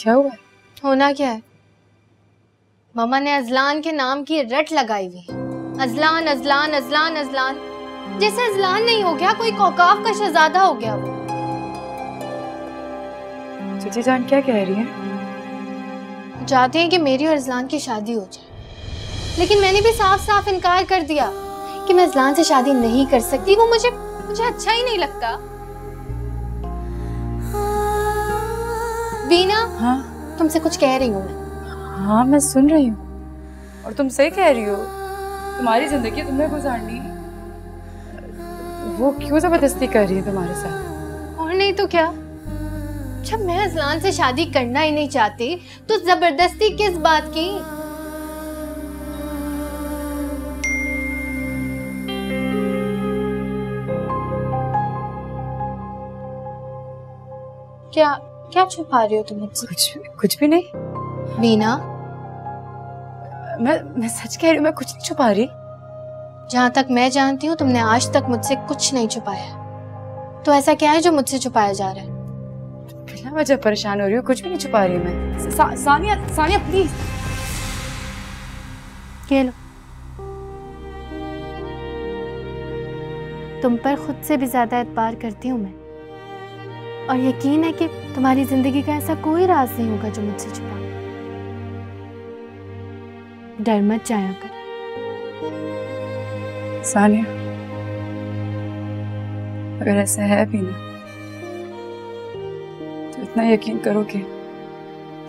क्या हुआ? होना क्या है, मामा ने अजलान के नाम की रट लगाई हुई। अजलान अजलान अजलान अजलान, जैसे अजलान नहीं हो गया कोई कौकाफ का शहजादा हो गया वो। चची जान क्या कह रही है? चाहते हैं कि मेरी और अजलान की शादी हो जाए, लेकिन मैंने भी साफ साफ इनकार कर दिया कि मैं अजलान से शादी नहीं कर सकती। वो मुझे अच्छा ही नहीं लगता। वीना, हाँ तुमसे कुछ कह रही हूँ मैं। हाँ मैं सुन रही हूँ, और तुम सही कह रही हो। तुम्हारी जिंदगी तुम्हें गुजारनी, वो क्यों जबरदस्ती कर रही है तुम्हारे साथ? और नहीं तो क्या, जब मैं अजलान से शादी करना ही नहीं चाहती तो जबरदस्ती किस बात की? क्या क्या छुपा रही हो तुम मुझसे? कुछ भी नहीं वीना, मैं सच कह रही हूँ, मैं कुछ नहीं छुपा रही। जहां तक मैं जानती हूँ तुमने आज तक मुझसे कुछ नहीं छुपाया, तो ऐसा क्या है जो मुझसे छुपाया जा रहा है? बिना वजह परेशान हो रही हूँ, कुछ भी नहीं छुपा रही मैं। सानिया सानिया प्लीज। ये लो, तुम पर खुद से भी ज्यादा एतबार करती हूँ मैं, और यकीन है कि तुम्हारी जिंदगी का ऐसा कोई राज नहीं होगा जो मुझसे छुपा। डर मत जाया कर। सानिया, अगर ऐसा है भी ना, तो इतना यकीन करो कि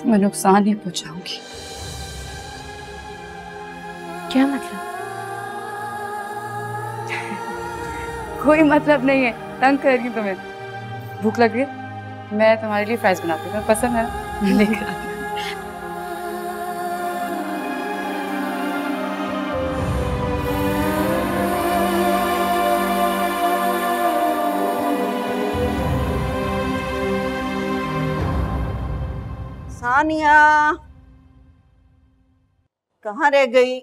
तुम्हें नुकसान ही पहुंचाऊंगी। क्या मतलब? कोई मतलब नहीं है, तंग कर रही हूँ तुम्हें। भूख लग रही है, मैं तुम्हारे लिए फ्राइज बनाती हूँ, पसंद है, मैं लेकर आती हूँ। सानिया कहाँ रह गई?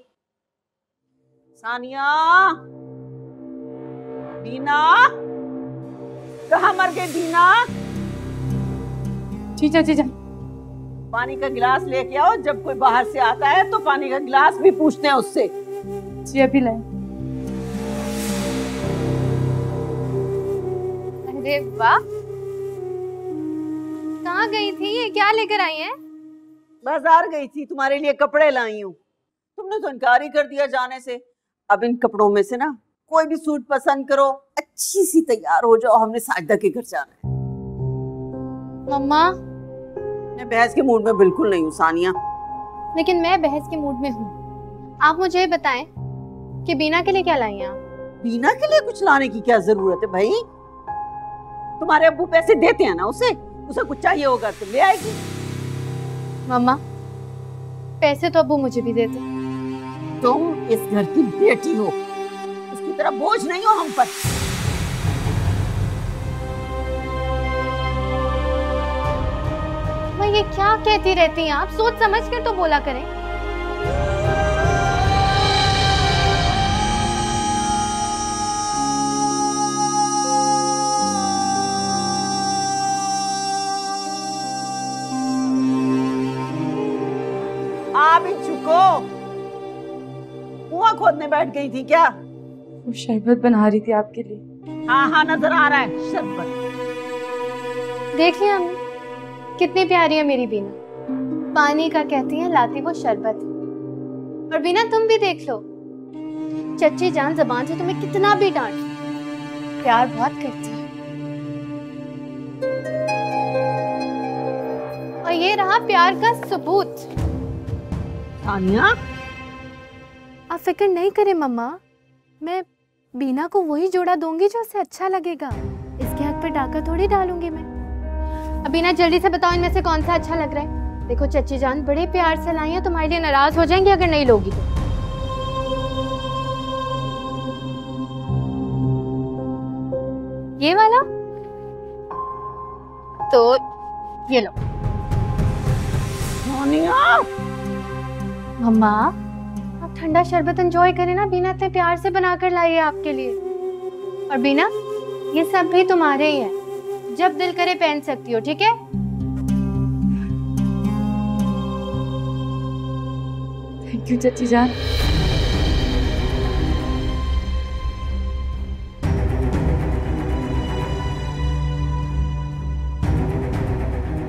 सानिया, बीना, कहाँ मर गई बीना? जीजा जीजा, पानी का गिलास लेके आओ। जब कोई बाहर से आता है तो पानी का गिलास भी पूछते हैं उससे। जी अभी लाए। अरे वाह, कहाँ गई थी? ये क्या लेकर आई हैं? बाजार गई थी, तुम्हारे लिए कपड़े लाई हूँ। तुमने तो इनकार ही कर दिया जाने से। अब इन कपड़ों में से ना कोई भी सूट पसंद करो, अच्छी सी तैयार हो जाओ, हमने साजिदा के घर जाना है। मम्मा, मैं बहस के मूड में बिल्कुल नहीं हूँ सानिया। लेकिन मैं बहस के मूड में हूँ। आप मुझे बताएं कि बीना के लिए क्या लाई हैं आप? बीना के लिए कुछ लाने की क्या जरूरत है भाई? तुम्हारे अब्बू पैसे देते हैं ना उसे कुछ चाहिए होगा तो ले आएगी। मम्मा, पैसे तो अब्बू मुझे भी देते। तुम इस घर की बेटी हो, उसकी तरह बोझ नहीं हो हम पर। मैं ये क्या कहती रहती हैं आप? सोच समझ कर तो बोला करें। आप ही झुको, कुआं खोदने बैठ गई थी क्या? वो शरबत बना रही थी आपके लिए। हाँ हाँ नजर आ रहा है शरबत। देख लिया हमने, कितनी प्यारी है मेरी बीना। पानी का कहती है, लाती वो शरबत। और बीना तुम भी देख लो, चच्ची जान जबान से तुम्हें कितना भी डांट, प्यार बहुत करती है। और ये रहा प्यार का सबूत। सानिया, आप फिक्र नहीं करें मम्मा, मैं बीना को वही जोड़ा दूंगी जो उसे अच्छा लगेगा। इसके हक पे डाका थोड़ी डालूंगी मैं। अब बीना जल्दी से बताओ इनमें से कौन सा अच्छा लग रहा है। देखो चच्ची जान बड़े प्यार से लाई है, तुम्हारे लिए नाराज हो जाएंगे अगर नहीं लोगी तो। ये वाला तो ये लो। सानिया, मम्मा आप ठंडा शरबत एंजॉय करें ना, बीना इतने प्यार से बनाकर लाई है आपके लिए। और बीना ये सब भी तुम्हारे ही है, जब दिल करे पहन सकती हो, ठीक है? थैंक यू चाची जान।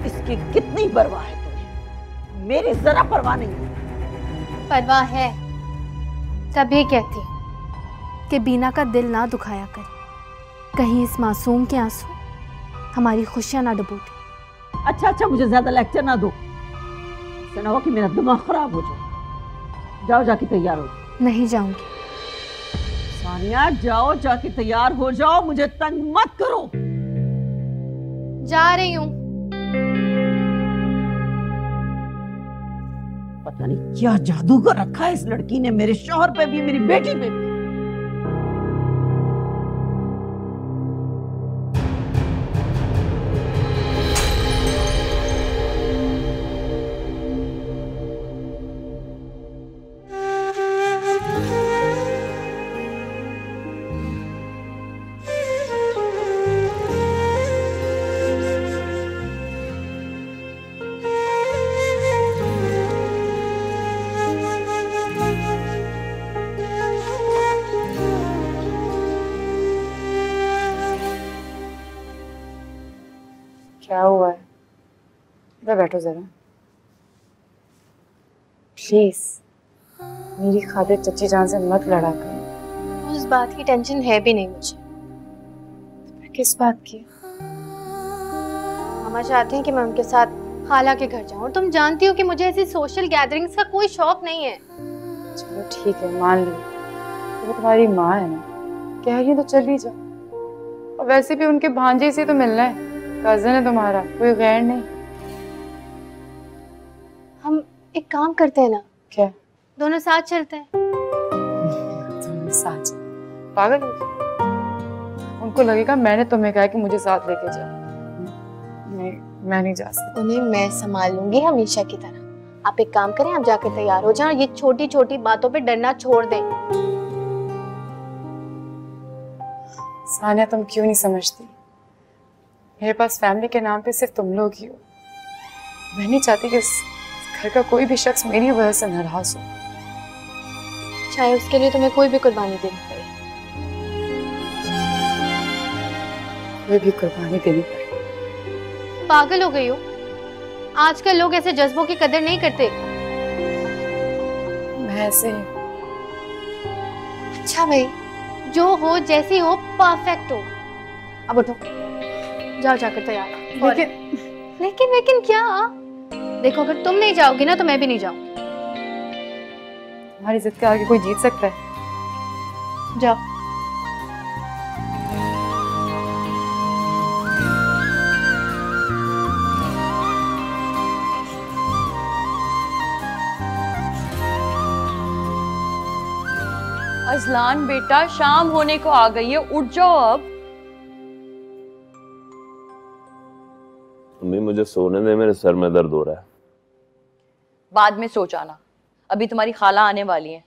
इसकी कितनी परवाह है तुम्हें? मेरी जरा परवाह नहीं है। परवाह है, तभी कहती हूँ कि बीना का दिल ना दुखाया करे, कहीं इस मासूम के आंसू हमारी खुशियां ना डुबो दे। अच्छा अच्छा, मुझे ज्यादा लेक्चर ना दो, ऐसा ना हो कि मेरा दिमाग खराब हो जाए। जाओ जाके तैयार हो। नहीं जाऊंगी। सानिया जाओ, जाके तैयार हो जाओ, मुझे तंग मत करो। जा रही हूँ। पता नहीं क्या जादू कर रखा है इस लड़की ने, मेरे शौहर पे भी, मेरी बेटी पे भी। क्या हुआ है? इधर बैठो जरा प्लीज। मेरी खातिर चच्ची जान से मत लड़ा कर। उस बात की टेंशन है भी नहीं मुझे। किस बात की? मामा चाहते हैं कि मैं उनके साथ खाला के घर जाऊं, और तुम जानती हो कि मुझे ऐसी सोशल गैदरिंग्स का कोई शौक नहीं है। चलो ठीक है, मान ली। तो वो तुम्हारी माँ है ना, कह रही है तो चली जाओ। और वैसे भी उनके भांजे से तो मिलना है, कजन है तुम्हारा, कोई गैर नहीं। हम एक काम करते हैं ना। क्या? दोनों साथ चलते हैं। तुम साथ? पागल हो गई? उनको लगेगा मैंने तुम्हें कहा कि मुझे साथ लेके जाओ। नहीं, मैं नहीं जा सकती। उन्हें मैं संभाल लूंगी हमेशा की तरह। आप एक काम करें, आप जाकर तैयार हो जाएं, ये छोटी छोटी बातों पे डरना छोड़ दें। सानिया तुम क्यों नहीं समझती? मेरे पास फैमिली के नाम पे सिर्फ तुम लोग ही हो। मैं नहीं चाहती कि इस घर का कोई भी शख्स मेरी वजह से नाराज हो। चाहे उसके लिए तुम्हें कोई भी कुर्बानी देनी पड़े। कोई भी कुर्बानी देनी पड़े। पागल हो गई हो? आजकल लोग ऐसे जज्बों की कदर नहीं करते। मैं ऐसे ही। अच्छा भाई, जो हो जैसी हो परफेक्ट हो। अब उठो, जाओ जाकर तैयार हो। लेकिन क्या? देखो, अगर तुम नहीं जाओगी ना तो मैं भी नहीं जाऊंगी। तुम्हारी जिद के आगे कोई जीत सकता है? जाओ। अजलान बेटा, शाम होने को आ गई है, उठ जाओ अब। मम्मी मुझे सोने दे, मेरे सर में दर्द हो रहा है। बाद में सो जाना, अभी तुम्हारी खाला आने वाली है।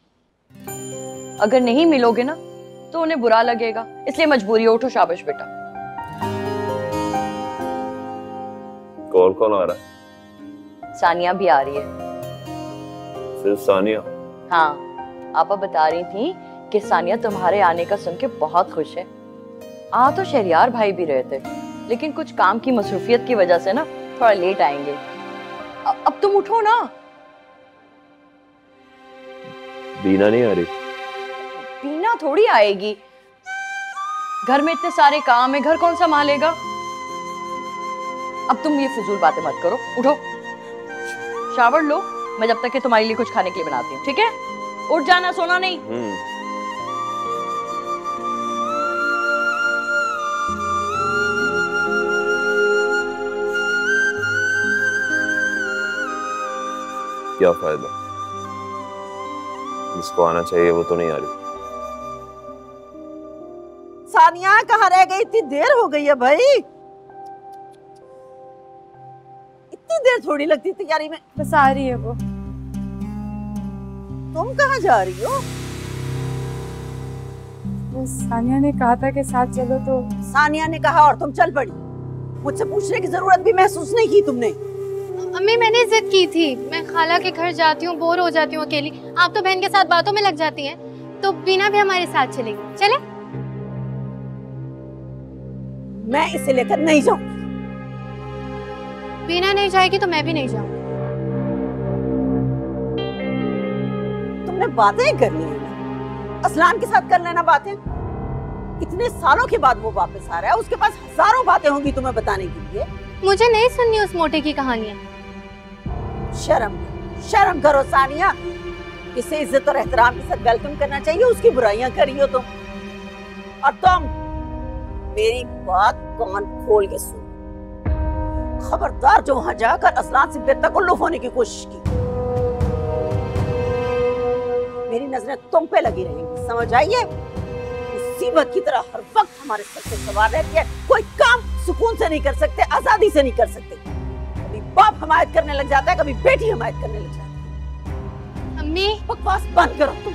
अगर नहीं मिलोगे ना तो उन्हें बुरा लगेगा, इसलिए मजबूरी है। उठो, शाबाश बेटा। कौन कौन आ रहा है? सानिया भी आ रही है। सिर्फ सानिया? हाँ, आपा बता रही थी कि सानिया तुम्हारे आने का सुन के बहुत खुश है। आ तो शहरियार भाई भी रहे थे, लेकिन कुछ काम की मसरूफियत की वजह से ना थोड़ा लेट आएंगे। अब तुम उठो ना। बीना नहीं आ रही? बीना थोड़ी आएगी, घर में इतने सारे काम है, घर कौन संभालेगा। अब तुम ये फिजूल बातें मत करो, उठो, शावर लो। मैं जब तक कि तुम्हारे लिए कुछ खाने के लिए बनाती हूँ, ठीक है? उठ जाना, सोना नहीं। क्या फायदा, जिसको आना चाहिए वो तो नहीं आ रही। सानिया कहाँ रह गई? इतनी देर हो गई है भाई, इतनी देर थोड़ी लगती तैयारी में। बस आ रही है वो। तुम कहाँ जा रही हो? बस सानिया ने कहा था कि साथ चलो तो। सानिया ने कहा और तुम चल पड़ी। मुझसे पूछने की जरूरत भी महसूस नहीं की तुमने। अम्मी मैंने जिद की थी, मैं खाला के घर जाती हूँ, बोर हो जाती हूँ अकेली। आप तो बहन के साथ बातों में लग जाती हैं, तो बीना भी हमारे साथ चलेगी। चले? मैं इसे लेकर नहीं जाऊंगी। बीना नहीं जाएगी तो मैं भी नहीं जाऊंगी। तुमने बातें करनी है ना, असलान के साथ कर लेना बातें। इतने सालों के बाद वो वापस आ रहा है, उसके पास हजारों बातें होंगी तुम्हें बताने के लिए। मुझे नहीं सुननी उस मोटे की कहानियां। शर्म करो सानिया। इसे इज्जत और एहतराम के साथ वेलकम करना चाहिए, उसकी बुराइयां करी हो तुम। और तुम मेरी बात कान खोल के सुन। खबरदार जो वहां जाकर असलान से बेतकल्लुफ होने की कोशिश की। मेरी नजरें तुम पे लगी रहेंगी, समझ आइए? मुसीबत की तरह हर वक्त हमारे सर पे सवार रहती है। कोई काम सुकून से नहीं कर सकते, आजादी से नहीं कर सकते। कभी बाप हमायत करने लग जाता है, कभी बेटी हमायत करने लग जाती है। अम्मी बकवास बंद करो तुम।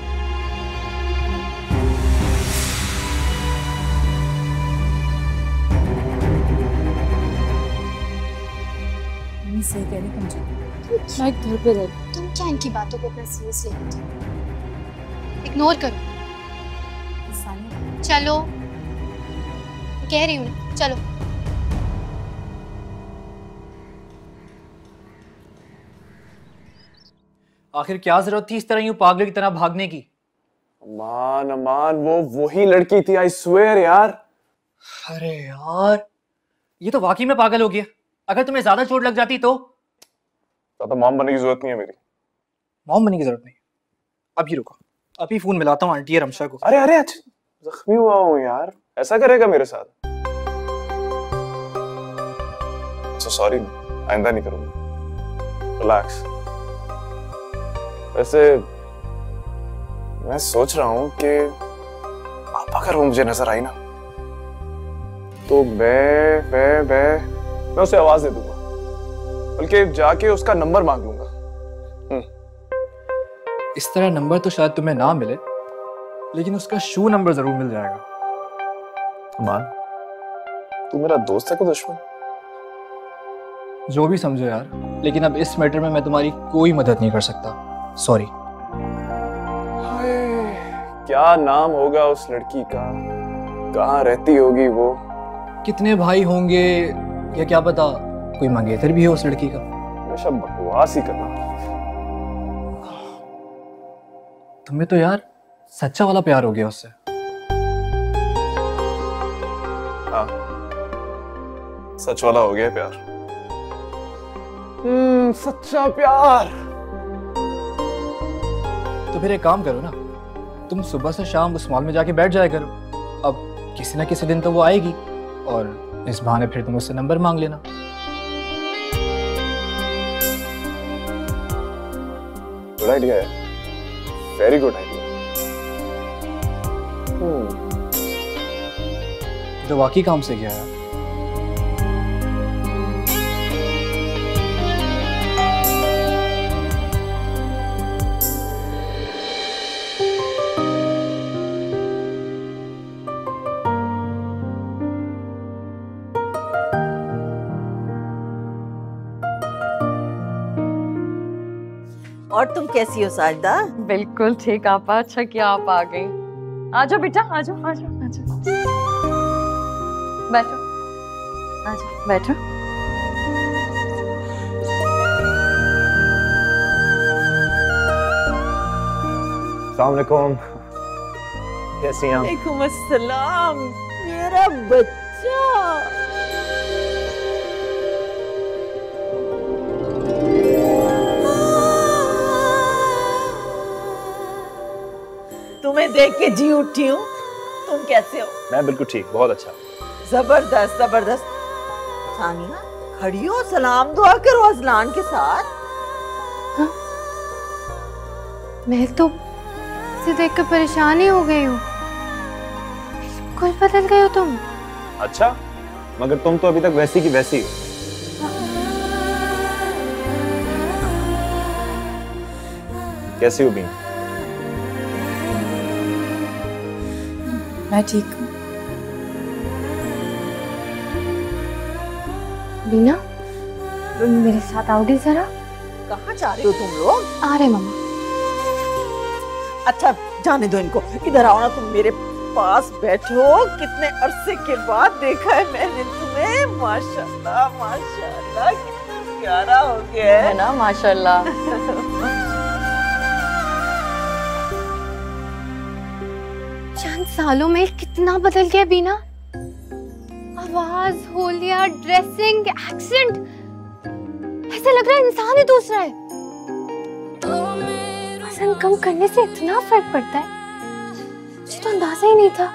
मम्मी सही कह रही तुम। मैं घर पे रह। तुम क्या इनकी बातों को इतना सीरियस ले लेती हो? इग्नोर करो। चलो, कह रही हूँ ना, चलो। आखिर क्या जरूरत थी इस तरह यूं पागलों की तरह भागने की? अमान अमान, वो वही लड़की थी, आई स्वेयर यार। अरे यार, ये तो वाकई में पागल हो गया। अगर तुम्हें ज्यादा चोट लग जाती तो? ज्यादा मॉम बनने की जरूरत नहीं है मेरी। मॉम बनने की जरूरत नहीं। अभी रुको, अभी फोन मिलाता हूँ आंटी रमशा को। अरे अरे, अच्छा जख्मी हुआ हूँ यार, ऐसा करेगा मेरे साथ? सॉरी, आइंदा नहीं करूंगा। रिलैक्स। वैसे मैं सोच रहा हूँ कि आप अगर वो मुझे नजर आई ना, तो मैं उसे आवाज दे दूंगा, बल्कि जाके उसका नंबर मांग लूंगा। इस तरह नंबर तो शायद तुम्हें ना मिले, लेकिन उसका शू नंबर जरूर मिल जाएगा। अमान, तू मेरा दोस्त है कि दुश्मन? जो भी समझो यार, लेकिन अब इस मैटर में मैं तुम्हारी कोई मदद नहीं कर सकता। सॉरी। क्या नाम होगा उस लड़की का? कहाँ रहती होगी वो? कितने भाई होंगे या क्या पता, कोई मंगेतर भी है उस लड़की का। हमेशा बकवास ही करना। तुम्हें तो यार सच्चा वाला प्यार हो गया उससे। हाँ, सच वाला हो गया प्यार। सच्चा प्यार। तो फिर एक काम करो ना, तुम सुबह से शाम उस मॉल में जाके बैठ जाया करो। अब किसी ना किसी दिन तो वो आएगी, और इस बहाने फिर तुम उससे नंबर मांग लेना। गुड आइडिया है, वेरी गुड आइडिया। तो वाकई काम से गया है। और तुम कैसी हो साजदा? बिल्कुल ठीक आपा, अच्छा किया आप आ गई। आ जाओ बेटा, आ जाओ आ जाओ आ जाओ, बैठो, आ जाओ बैठो। अस्सलाम वालेकुम। कैसी हैं आप? वालेकुम अस्सलाम, मेरा बच्चा। तुम्हें देख के जी उठी हूँ। तुम कैसे हो? मैं बिल्कुल ठीक, बहुत अच्छा। जबरदस्त जबरदस्त। सानिया खड़ी हो, सलाम दुआ करो अजलान के साथ। हाँ? मैं तो इसे देखकर परेशान ही हो गई हूँ। बिल्कुल बदल गए हो तुम। अच्छा, मगर तुम तो अभी तक वैसी की वैसी हो। कैसी हो बीन? मैं ठीक हूँ। बीना, मेरे साथ आओगे जरा? कहाँ जा रहे हो तुम लोग? आ रहे मम्मा। अच्छा जाने दो इनको, इधर आओ ना, तुम मेरे पास बैठो। कितने अरसे के बाद देखा है मैंने तुम्हें। माशाल्लाह माशाल्लाह, कितना प्यारा हो गया है ना माशाल्लाह। चंद सालों में कितना बदल गया बीना। आवाज, होलिया, ड्रेसिंग, एक्सेंट, ऐसा लग रहा है इंसान ही दूसरा है। वजन कम करने से इतना फर्क पड़ता है, मुझे तो अंदाजा ही नहीं था।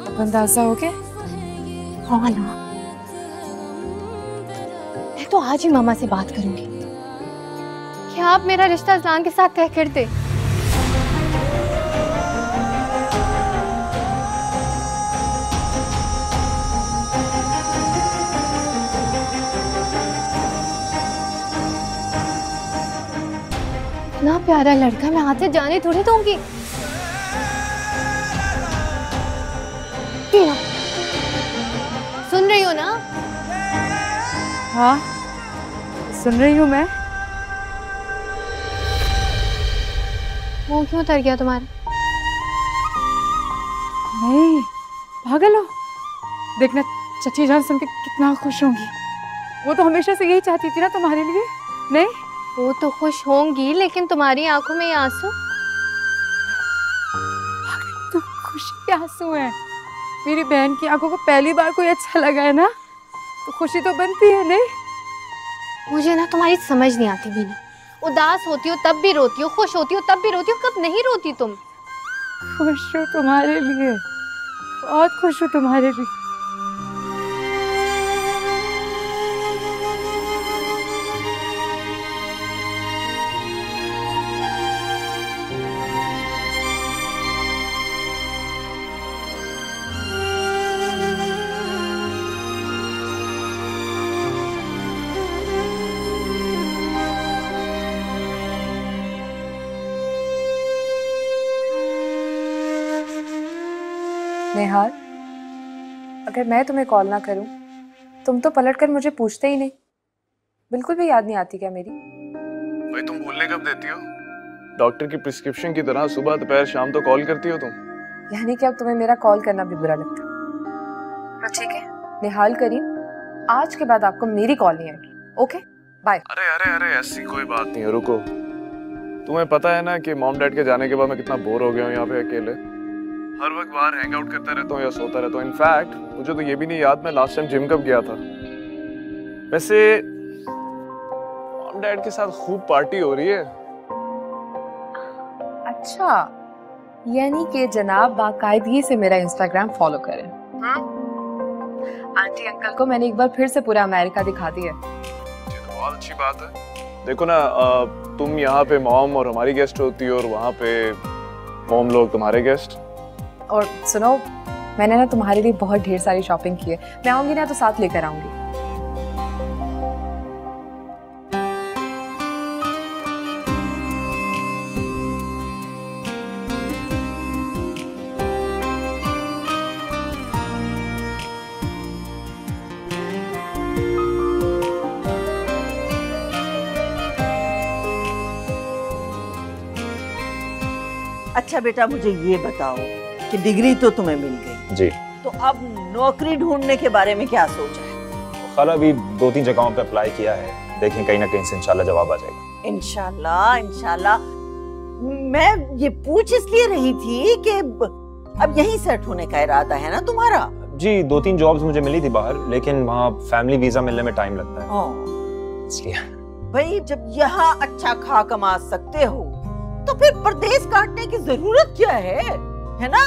अब अंदाजा हो गया? हाँ ना, मैं तो आज ही मामा से बात करूंगी कि आप मेरा रिश्ता अज़लान के साथ तय कर दे। इतना प्यारा लड़का मैं हाथ से जाने थोड़ी दूंगी। सुन रही हो ना? हाँ सुन रही हूँ मैं। मुंह क्यों उतर गया तुम्हारा? नहीं पागल हो, देखना चची जान सुन के कितना खुश होंगी। वो तो हमेशा से यही चाहती थी ना तुम्हारे लिए। नहीं वो तो खुश होंगी, लेकिन तुम्हारी आंखों में ये आंसू? तो खुशी के आंसू हैं। मेरी बहन की आंखों को पहली बार कोई अच्छा लगा है ना, तो खुशी तो बनती है। नहीं मुझे ना तुम्हारी समझ नहीं आती बीना। उदास होती हो तब भी रोती हो, खुश होती हो तब भी रोती हो, कब नहीं रोती तुम? खुश हूँ तुम्हारे लिए, बहुत खुश हूँ तुम्हारे लिए। नेहाल, अगर मैं तुम्हें कॉल ना करूं, तुम तो पलटकर मुझे पूछते ही नहीं। बिल्कुल भी याद नहीं आती क्या मेरी? भाई तुम बोलने कब देती हो? डॉक्टर की प्रिस्क्रिप्शन की तरह सुबह दोपहर शाम तो कॉल करती हो तुम। यानी कि अब तुम्हें मेरा कॉल करना भी बुरा लगता? तो ठीक है नेहाल करीम, आज के बाद आपको मेरी कॉल नहीं आएगी। Okay bye. अरे अरे अरे ऐसी कोई बात नहीं है, रुको। तुम्हें पता है ना कि मॉम डैड के जाने के बाद मैं कितना बोर हो गया हूँ यहाँ पे अकेले। हर वक्त बाहर हैंग आउट करता रहता हूँ या सोता रहता हूँ। इनफैक्ट मुझे तो ये भी नहीं याद मैं लास्ट टाइम जिम कब गया था। वैसे मॉम डैड के साथ खूब पार्टी हो रही है। अच्छा, यानी कि जनाब बाकायदगी से मेरा इंस्टाग्राम फॉलो करें। आंटी अंकल को मैंने एक बार फिर से पूरा अमेरिका दिखा दिया। ये तो बहुत अच्छी बात है। देखो ना, तुम यहाँ पे मॉम और हमारी गेस्ट होती हो और वहाँ पे मॉम लोग तुम्हारे गेस्ट। और सुनो, मैंने ना तुम्हारे लिए बहुत ढेर सारी शॉपिंग की है। मैं आऊंगी ना तो साथ लेकर आऊंगी। अच्छा बेटा मुझे ये बताओ कि डिग्री तो तुम्हें मिल गई जी, तो अब नौकरी ढूंढने के बारे में क्या सोचा है? खैर अभी 2-3 जगहों पे अप्लाई किया है, देखें कहीं ना कहीं से इंशाल्लाह जवाब आ जाएगा। इंशाल्लाह इंशाल्लाह। मैं ये पूछ इसलिए रही थी कि अब यहीं सेट होने का इरादा है ना तुम्हारा? जी 2-3 जॉब्स मुझे मिली थी बाहर, लेकिन वहाँ फैमिली वीजा मिलने में टाइम लगता है, हाँ। इसलिए। भाई जब यहाँ अच्छा खा कमा सकते हो तो फिर परदेश काटने की जरूरत क्या है ना?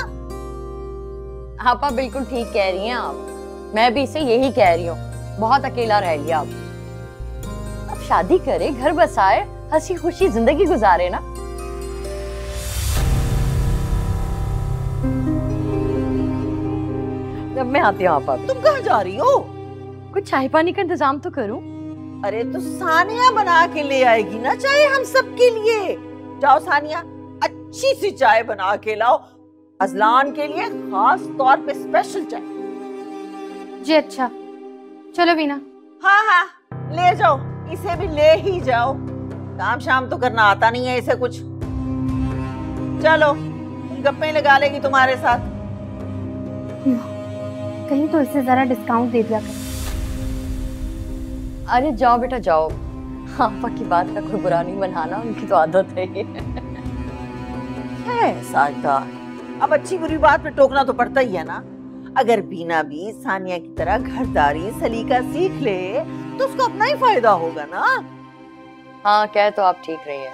आपा बिल्कुल ठीक कह रही हैं आप। मैं भी इसे यही कह रही हूँ, बहुत अकेला रह लिया अब शादी करे, घर बसाए, हंसी खुशी जिंदगी गुजारे ना। अब मैं आती हूँ आपा। तुम कहाँ जा रही हो? कुछ चाय पानी का इंतजाम तो करूँ। अरे तो सानिया बना के ले आएगी ना चाय हम सबके लिए। जाओ सानिया, अच्छी सी चाय बना के लाओ, अज़लान के लिए खास तौर पे स्पेशल चाय। जी अच्छा, चलो बीना। हाँ हाँ, ले जाओ, इसे भी ले ही जाओ। काम शाम तो करना आता नहीं है इसे कुछ। चलो, गप्पे लगा लेगी तुम्हारे साथ। कहीं तो इससे जरा डिस्काउंट दे दिया कर। अरे जाओ बेटा जाओ, आपा की बात का कोई बुरा नहीं बनाना, उनकी तो आदत है ये। है साजदा, अब अच्छी बुरी बात में टोकना तो पड़ता ही है ना। अगर बीना भी सानिया की तरह घरदारी सलीका सीख ले तो उसको अपना ही फायदा होगा ना। हाँ कह तो आप ठीक रही है।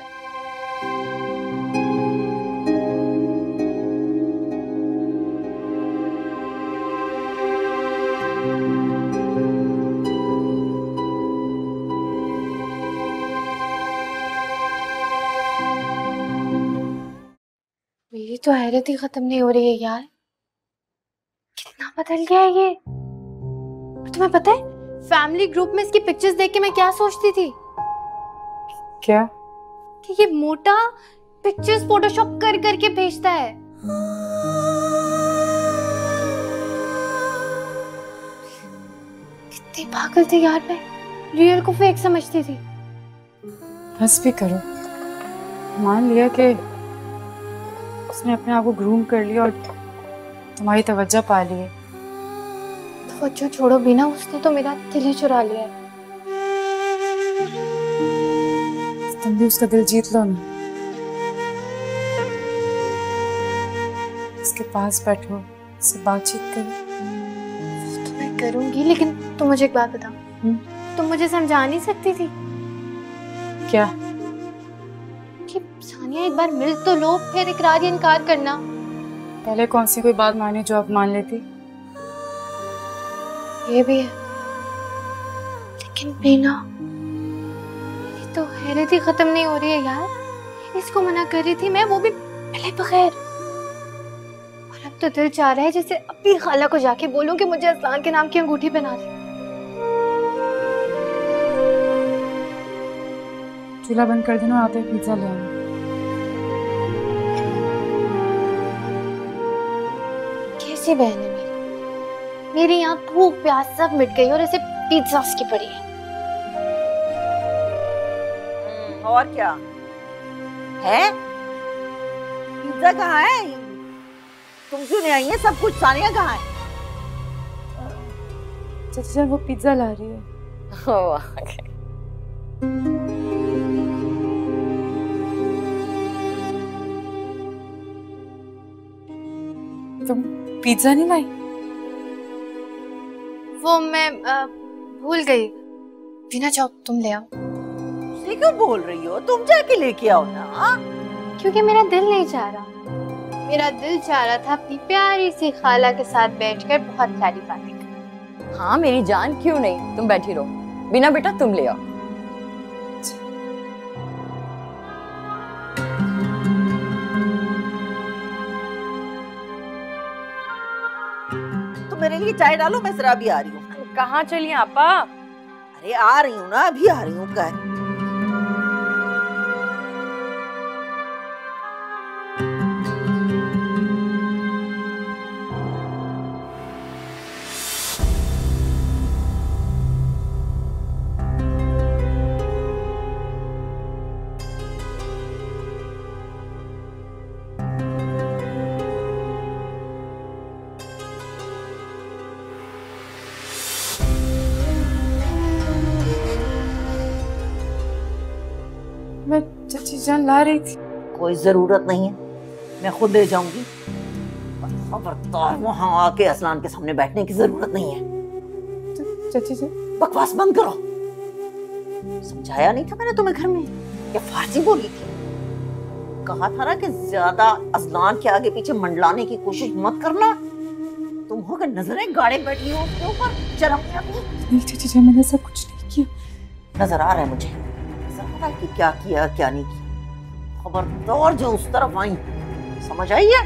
मेरी तो हैरत ही खत्म नहीं हो रही है यार, कितना बदल गया है ये। तुम्हें पता है फैमिली ग्रुप में इसकी पिक्चर्स देख के मैं क्या सोचती थी? क्या? कि ये मोटा पिक्चर्स फोटोशॉप कर करके भेजता है। कितनी पागल थी यार, मैं रियल को फेक समझती थी। बस भी करो, मान लिया कि उसने अपने आप को ग्रूम कर लिया और तुम्हारी तवज्जो पा ली है। तवज्जो छोड़ो बीना, उसने तो मेरा दिल ही चुरा लिया है। तुम भी उसका दिल जीत लो ना, उसके पास बैठो, उससे बातचीत करो। तो मैं करूंगी, लेकिन तुम मुझे एक बात बताओ, तुम मुझे समझा नहीं सकती थी क्या? कि सानिया एक बार मिल तो लो, फिर इकरार या इनकार करना। पहले कौन सी कोई बात मानी जो अब मान लेती? ये भी है, लेकिन बीना मेरी तो हैरत ही खत्म नहीं हो रही है यार। इसको मना कर रही थी मैं, वो भी मिले बगैर, और अब तो दिल चाह रहा है जैसे अपनी खाला को जाके बोलूं कि मुझे असलान के नाम की अंगूठी पहना दे। चूल्हा बंद कर देना, आते पिज्जा ले आना। कैसी बहन है मेरी यहाँ भूख प्यास सब मिट गई और इसे पिज्जा की पड़ी है। और क्या है? पिज्जा कहाँ है? तुम क्यों नहीं आई है? सब कुछ सानिया कहाँ है? चाचा वो पिज्जा ला रही है। तुम पिज्जा नहीं लाई? वो मैं भूल गई। बिना जाओ, तुम ले आओ। ये क्यों बोल रही हो? तुम जाके लेके आओ ना। क्योंकि मेरा दिल नहीं चाह रहा। मेरा दिल चाह रहा था अपनी प्यारी सी खाला के साथ बैठकर बहुत सारी बातें करना। हाँ मेरी जान, क्यों नहीं, तुम बैठी रहो। बिना बेटा तुम ले आओ। तो मेरे लिए चाय डालो, मैं जरा भी आ रही हूँ। कहाँ चली आपा? अरे आ रही हूँ ना, अभी आ रही हूँ। क्या मैं चाची जान ला रही थी। कोई जरूरत नहीं है, मैं खुद ले जाऊंगी। खबरदार वहां आके असलान के सामने बैठने की जरूरत नहीं है। चाची जी बकवास बंद करो। समझाया नहीं था मैंने तुम्हें घर में? या फारसी बोली थी? कहा था ना कि ज्यादा असलान के आगे पीछे मंडलाने की कोशिश मत करना। तुम हो के नजरें गाड़े बैठी हो उसके ऊपर। चलो नहीं चाची जी, मैंने सब कुछ नहीं किया। नजर आ रहा है मुझे, नजर आ रहा है कि क्या किया क्या नहीं किया। खबरदार जो उस तरफ आई, समझ आई है?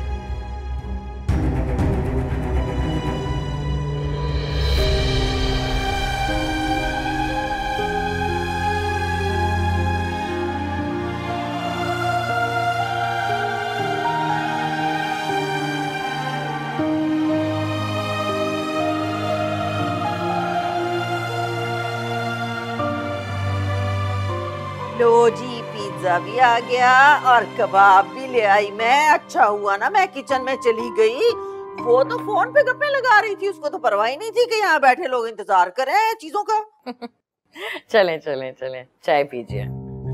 पिज्जा भी आ गया और कबाब भी ले आई मैं। अच्छा हुआ ना मैं किचन में चली गई। वो तो फोन पे गप्पे लगा रही थी, उसको तो परवाह ही नहीं थी कि यहाँ बैठे लोग इंतजार कर रहे हैं चीजों का। चलें चलें चलें, चाय पीजिए।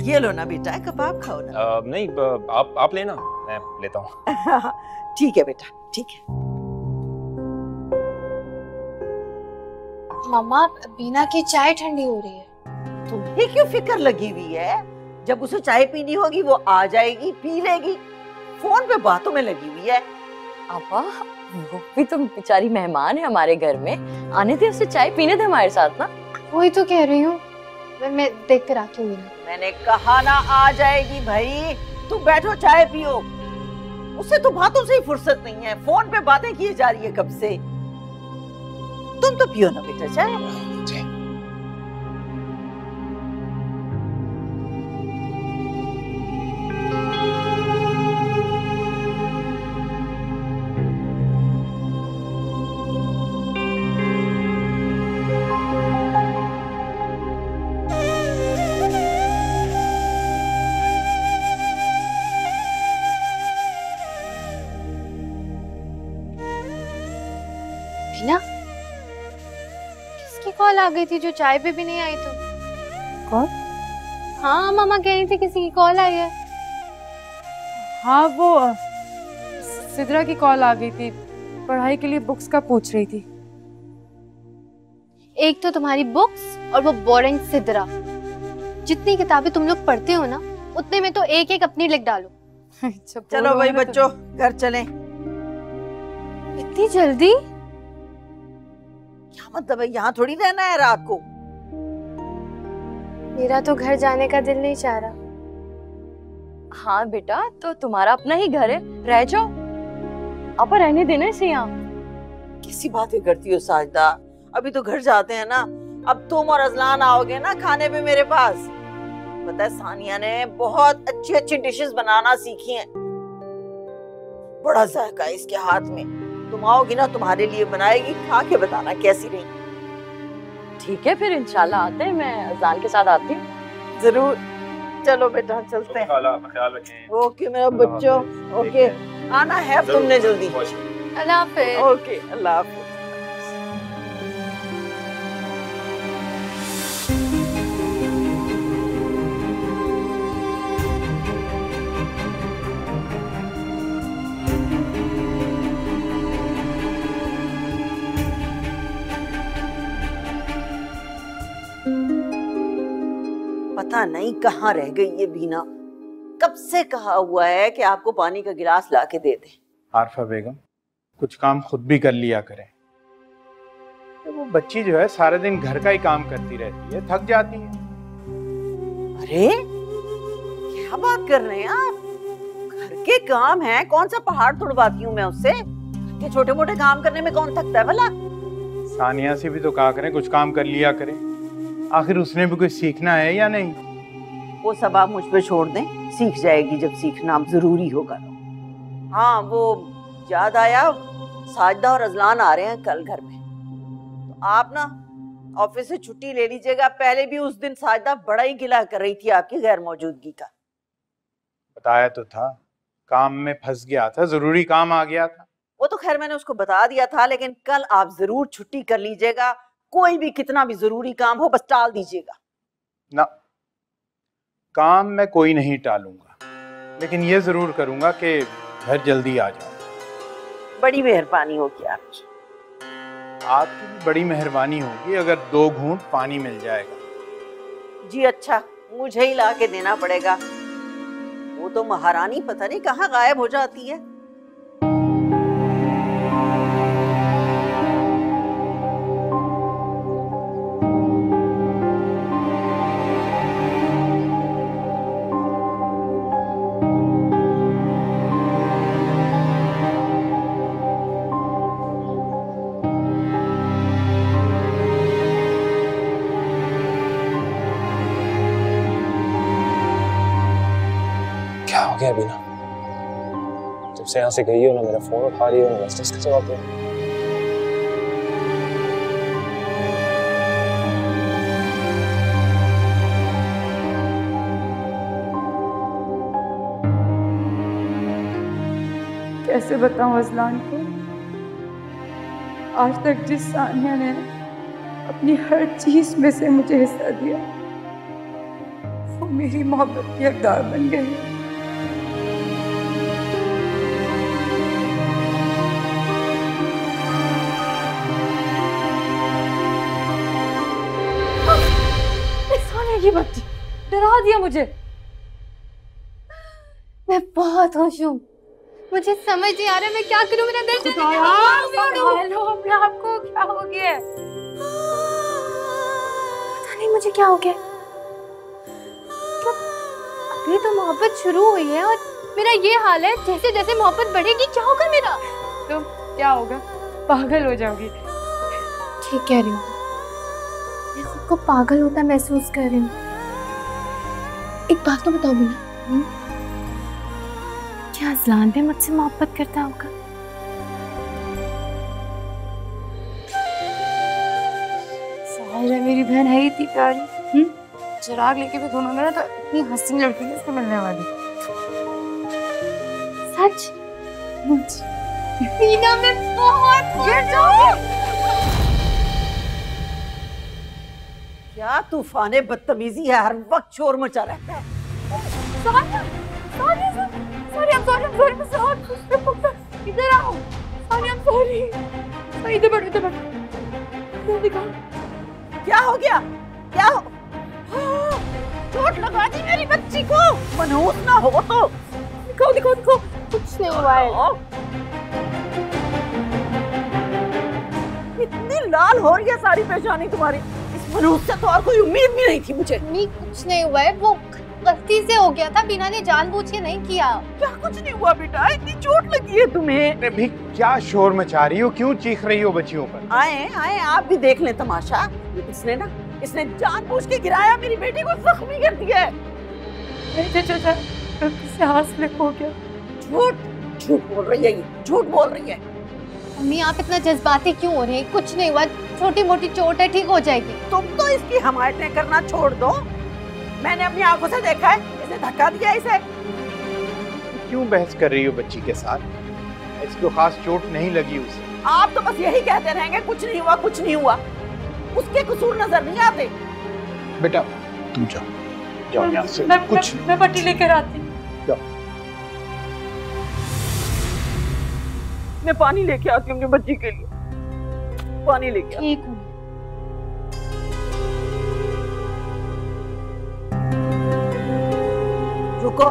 ये लो ना बेटा, कबाब खाओ ना। नहीं, आप लेना, मैं लेता हूँ। ठीक है बेटा, ठीक है। मम्मा, बीना की चाय ठंडी हो रही है। तुम्हें क्यों फिक्र लगी हुई है? जब उसे चाय पीनी होगी वो आ जाएगी, पी लेगी। फोन पे बातों में लगी हुई है। आपा, वो भी तो बेचारी मेहमान है हमारे घर में, आने थे उसे चाय पीने थे हमारे साथ ना। वही तो कह रही हूँ, मैं देख कर आती हूँ। मैंने कहा ना आ जाएगी भाई। तुम बैठो चाय पियो। उसे तो बातों से ही फुर्सत नहीं है, फोन पे बातें किए जा रही है कब से। तुम तो पियो ना बेटा चाय। बीना, किसकी कॉल आ गई थी जो चाय पे भी नहीं आई? तो कौन? हाँ, मामा कह रही थी किसी की कॉल आई है। हाँ, वो सिद्रा की कॉल आ गई थी, पढ़ाई के लिए बुक्स का पूछ रही थी। एक तो तुम्हारी बुक्स और वो बोरिंग सिद्रा। जितनी किताबें तुम लोग पढ़ते हो ना, उतने में तो एक एक अपनी लिख डालो। चलो भाई बच्चों, घर चलें। इतनी जल्दी? क्या मतलब है, यहाँ थोड़ी रहना है रात को। मेरा तो घर जाने का दिल नहीं चाह रहा। हाँ बेटा, तो तुम्हारा अपना ही घर है, रह जाओ। आपा रहने देना इसे यहाँ। कैसी बातें करती हो साजदा, अभी तो घर जाते हैं ना। अब तुम और अजलान आओगे ना खाने पे मेरे पास। पता है सानिया ने बहुत अच्छी अच्छी डिशेस बनाना सीखी हैं। बड़ा जायका है इसके हाथ में। तुम आओगी ना, तुम्हारे लिए बनाएगी, खा के बताना कैसी रही। ठीक है, फिर इंशाल्लाह आते हैं, मैं अजान के साथ आती हूँ। जरूर। चलो बेटा चलते हैं। ख्याल रखें। ओके मेरा बच्चों, ओके आना है तुमने जल्दी। अल्लाह हाफिज। ओके, अल्लाह हाफिज। पता नहीं कहाँ रह गई ये बीना। कब से कहा हुआ है कि आपको पानी का गिलास ला के दे दे। आरफा बेगम, कुछ काम खुद भी कर लिया करें। तो वो बच्ची जो है सारा दिन घर का ही काम करती रहती है, थक जाती है। अरे क्या बात कर रहे हैं आप? घर के काम है, कौन सा पहाड़ तोड़वाती हूँ मैं उससे? कि छोटे मोटे काम करने में कौन थकता है भला? सानिया से भी तो कहा करें कुछ काम कर लिया करें, आखिर उसने भी कुछ सीखना है या नहीं। वो सब आप मुझ पे छोड़ दें, सीख जाएगी जब सीखना जरूरी होगा। हाँ, वो याद आया, साजदा और अजलान आ रहे हैं कल घर में। तो आप ना ऑफिस से छुट्टी ले लीजिएगा। पहले भी उस दिन साजदा बड़ा ही गिला कर रही थी आपकी गैर मौजूदगी का। बताया तो था, काम में फंस गया था, जरूरी काम आ गया था। वो तो खैर मैंने उसको बता दिया था, लेकिन कल आप जरूर छुट्टी कर लीजिएगा। कोई भी कितना भी जरूरी काम हो बस टाल दीजिएगा ना। काम मैं कोई नहीं टालूंगा, लेकिन ये जरूर करूंगा कि घर जल्दी आ जाऊं। बड़ी मेहरबानी होगी आपकी। आपकी भी बड़ी मेहरबानी होगी अगर 2 घूंट पानी मिल जाएगा। जी अच्छा, मुझे ही ला के देना पड़ेगा। वो तो महारानी पता नहीं कहाँ गायब हो जाती है। क्या हो गया बीना? जब से यहाँ से गई हो ना मेरा फोन उठा रही हो ना मैसेज का जवाब दे। कैसे बताऊं अजलान को? आज तक जिस सानिया ने अपनी हर चीज में से मुझे हिस्सा दिया, वो मेरी मोहब्बत की हकदार बन गई। सानिया की बच्ची डरा दिया मुझे। मैं बहुत खुश हूँ। मुझे समझ नहीं आ रहा मैं क्या करूँ। मेरा दिल हेलो अपने आप को, क्या हो गया? पता नहीं मुझे क्या हो गया। मतलब अभी तो मोहब्बत शुरू हुई है और मेरा ये हाल है। जैसे जैसे मोहब्बत बढ़ेगी क्या होगा मेरा? तो क्या होगा? पागल हो जाओगी। ठीक कह रही हूँ। मैं खुद को पागल होता महसूस कर रही हूँ। एक बात तो बताओ बिना, क्या अजलान भी मुझसे मोहब्बत करता होगा? साहिर है, मेरी बहन है ही इतनी प्यारी। चिराग लेके भी घूमूंगा ना तो इतनी हसीन लड़की है इसको मिलने वाली। सच? बीना मैं बहुत गिर जाऊंगी। क्या तूफाने बदतमीजी है, हर वक्त शोर मचा रहता है। इधर आओ। इधर बैठो, इधर बैठो। दिखाओ क्या हो गया? क्या हो? चोट लगा दी मेरी बच्ची को। मनहूस ना हो तो दिखाओ दिखाओ दिखाओ। कुछ नहीं हुआ है। इतनी लाल हो रही है सारी पेशानी तुम्हारी। इस मनहूस से तो और कोई उम्मीद भी नहीं थी मुझे। कुछ नहीं हुआ है, वो गलती से हो गया था। बीना ने जानबूझ के नहीं किया। क्या कुछ नहीं हुआ बेटा? इतनी चोट लगी है तुम्हें। भी क्या शोर मचा रही हो? क्यों चीख रही हो बच्चियों पर? आए आए आप भी देख लें तमाशा। इसने जानबूझ के गिराया, मेरी बेटी को जख्मी कर दिया है। इससे हाथ स्लिप हो गया। झूठ झूठ बोल रही है, ये झूठ बोल रही है। मम्मी आप इतना जज्बाती क्यों हो रही हैं? कुछ नहीं हुआ, छोटी मोटी चोट है, ठीक हो जाएगी। तुम तो इसकी हमायतें करना छोड़ दो। मैंने अपनी आंखों से देखा है, इसने धक्का दिया इसे। क्यों बहस कर रही हो बच्ची के साथ? इसको खास चोट नहीं लगी उसे। आप तो बस यही कहते रहेंगे कुछ नहीं हुआ, कुछ नहीं हुआ। उसके कसूर नजर नहीं आते। बेटा तुम जाओ, जाओ यहाँ से। मैं पट्टी लेकर आती। जाओ। मैं पानी लेके आती हूँ अपनी बच्ची के लिए। पानी लेके ठीक हूँ। रुको।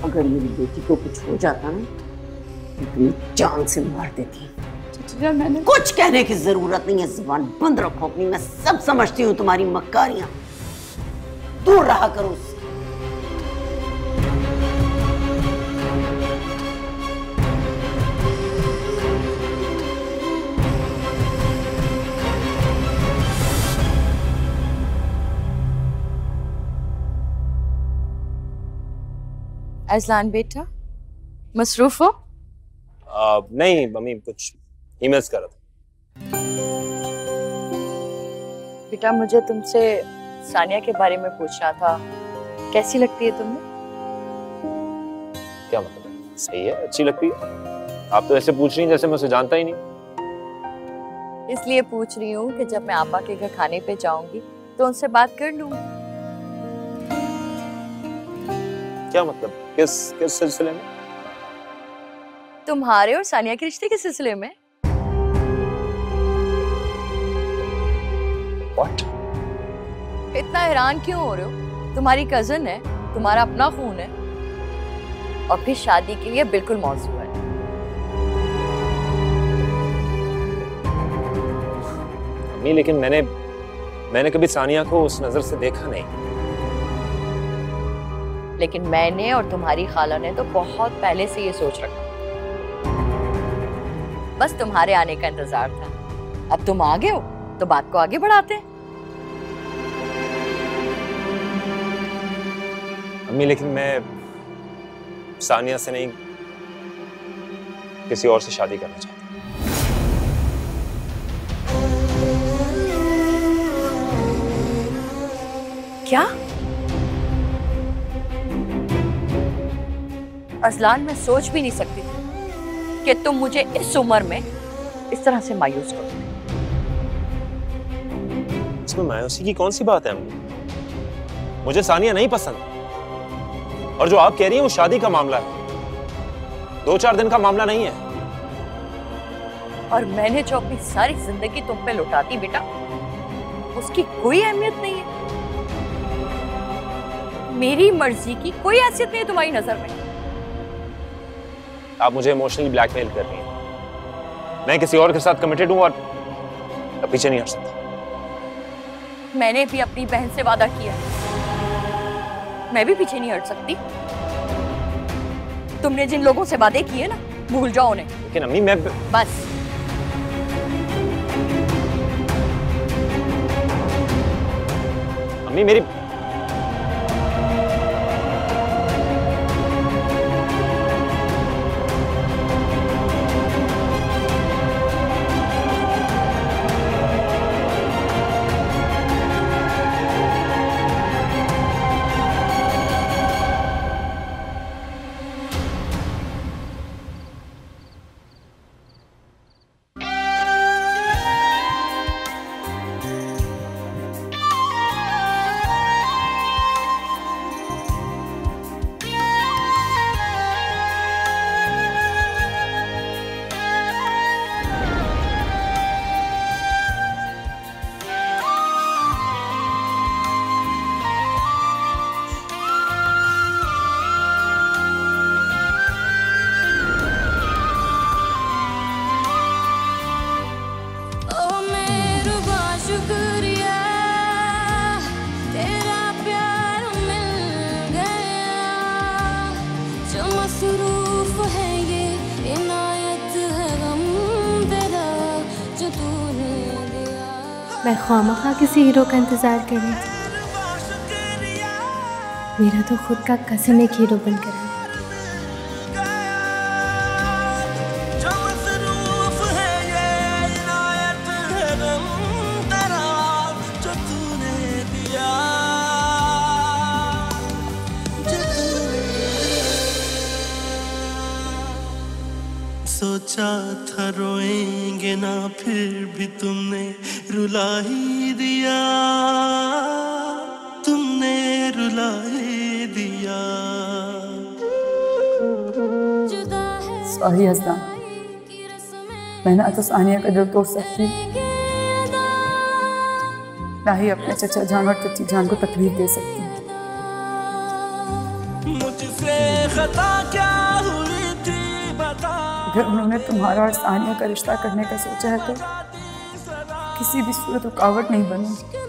अगर मेरी बेटी को कुछ हो जाता ना, इतनी जान से मार देती। मैंने कुछ कहने की जरूरत नहीं है, जुबान बंद रखो अपनी। मैं सब समझती हूँ तुम्हारी मक्कारियां। दूर रहा करो उससे। अजलान बेटा मसरूफ हो? नहीं मम्मी, कुछ ईमेल्स कर रहा था। बेटा मुझे तुमसे सानिया के बारे में पूछना था। कैसी लगती है तुम्हें? क्या मतलब? सही है, अच्छी लगती है। आप तो ऐसे पूछ रही हैं जैसे मैं उसे जानता ही नहीं। इसलिए पूछ रही हूँ कि जब मैं आपा के घर खाने पे जाऊंगी तो उनसे बात कर लूँ। क्या मतलब? किस किस सिलसिले में? तुम्हारे और सानिया के रिश्ते के सिलसिले में। What? इतना हैरान क्यों हो रहे हो? तुम्हारी कजन है, तुम्हारा अपना खून है, और फिर शादी के लिए बिल्कुल मौजूद है। नहीं, लेकिन मैंने कभी सानिया को उस नजर से देखा नहीं। लेकिन मैंने और तुम्हारी खाला ने तो बहुत पहले से ये सोच रखा, बस तुम्हारे आने का इंतजार था। अब तुम आ गए हो तो बात को आगे बढ़ाते हैं। अम्मी, लेकिन मैं सानिया से नहीं, किसी और से शादी करना चाहता हूँ। क्या? अजलान, मैं सोच भी नहीं सकती थी कि तुम मुझे इस उम्र में इस तरह से मायूस करो। इसमें मायूसी की कौन सी बात है अम्मी? मुझे सानिया नहीं पसंद, और जो आप कह रही हैं वो शादी का मामला है, 2-4 दिन का मामला नहीं है। और मैंने जो अपनी सारी जिंदगी तुम पे लुटाती बेटा, उसकी कोई अहमियत नहीं है। मेरी मर्जी की कोई हैसियत नहीं है तुम्हारी नजर में। आप मुझे इमोशनली ब्लैकमेल कर रही हैं। मैं किसी और के साथ कमिटेड हूं और अब पीछे नहीं हट सकता। मैंने भी अपनी बहन से वादा किया, मैं भी पीछे नहीं हट सकती। तुमने जिन लोगों से वादे किए ना, भूल जाओ उन्हें। लेकिन अम्मी मैं बस अम्मी मेरी मैं ख्वामखा किसी हीरो का इंतजार कर रही थी। मेरा तो खुद का कसम एक हीरो बनकर आया। सोचा था रोएंगे ना, फिर भी तुमने रुला ही दिया, तुमने रुला ही दिया। सॉरी अज़लान, मैं ना तो सानिया का दिल तोड़ सकती, ना ही अपने चचा जान और चची जान को तकलीफ दे सकती। मुझसे खता क्या हुई थी बता। अगर उन्होंने तुम्हारा और सानिया का रिश्ता करने का सोचा है तो किसी भी सूरत रुकावट नहीं बनी।